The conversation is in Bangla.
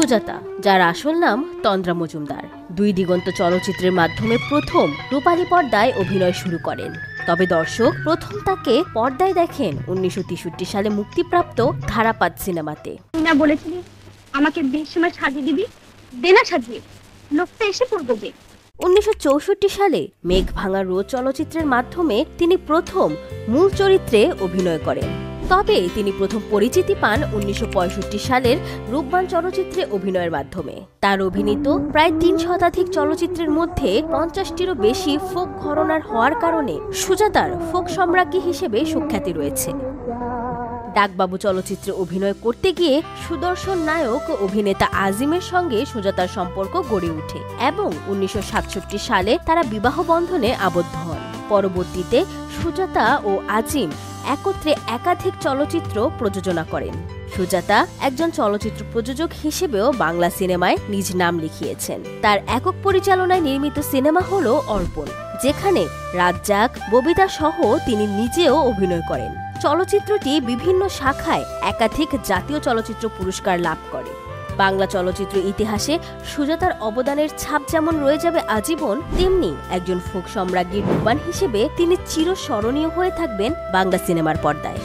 সুজাতা, যার আসল নাম তন্দ্রা মজুমদার, দুই দিগন্ত চলচ্চিত্রের মাধ্যমে প্রথম রূপালী পর্দায় অভিনয় শুরু করেন। তবে দর্শক প্রথম তাকে পর্দায় দেখেন 1963 সালে মুক্তিপ্রাপ্ত ধারাপাত সিনেমাতে। না বলেছিলি আমাকে বিয়ের সময় সাজিয়ে দিবি, দেনা সাজিয়ে লোকটা এসে পড়বে যে। 1964 সালে মেঘ ভাঙা রোদ চলচ্চিত্রের মাধ্যমে তিনি প্রথম মূল চরিত্রে অভিনয় করেন। তবে তিনি প্রথম পরিচিতি পান 1965 সালের রূপবান চলচ্চিত্রে অভিনয়ের মাধ্যমে। তার অভিনীত প্রায় 3 শতাধিক চলচ্চিত্রের মধ্যে 50টিরও বেশি ফোক ঘরানার হওয়ার কারণে সুজাতার ফোক সম্রাজ্ঞী হিসেবে সুখ্যাতি রয়েছে। ডাকবাবু চলচ্চিত্রে অভিনয় করতে গিয়ে সুদর্শন নায়ক অভিনেতা আজিমের সঙ্গে সুজাতার সম্পর্ক গড়ে ওঠে এবং 1967 সালে তারা বিবাহ বন্ধনে আবদ্ধ হন। পরবর্তীতে সুজাতা ও আজিম একত্রে একাধিক চলচ্চিত্র প্রযোজনা করেন। সুজাতা একজন চলচ্চিত্র প্রযোজক হিসেবেও বাংলা সিনেমায় নিজ নাম লিখিয়েছেন। তার একক পরিচালনায় নির্মিত সিনেমা হল অর্পণ, যেখানে রাজ্জাক, ববিতা সহ তিনি নিজেও অভিনয় করেন। চলচ্চিত্রটি বিভিন্ন শাখায় একাধিক জাতীয় চলচ্চিত্র পুরস্কার লাভ করে। বাংলা চলচ্চিত্র ইতিহাসে সুজাতার অবদানের ছাপ যেমন রয়ে যাবে আজীবন, তেমনি একজন ফোক সম্রাজ্ঞীর রূপবান হিসেবে তিনি চিরস্মরণীয় হয়ে থাকবেন বাংলা সিনেমার পর্দায়।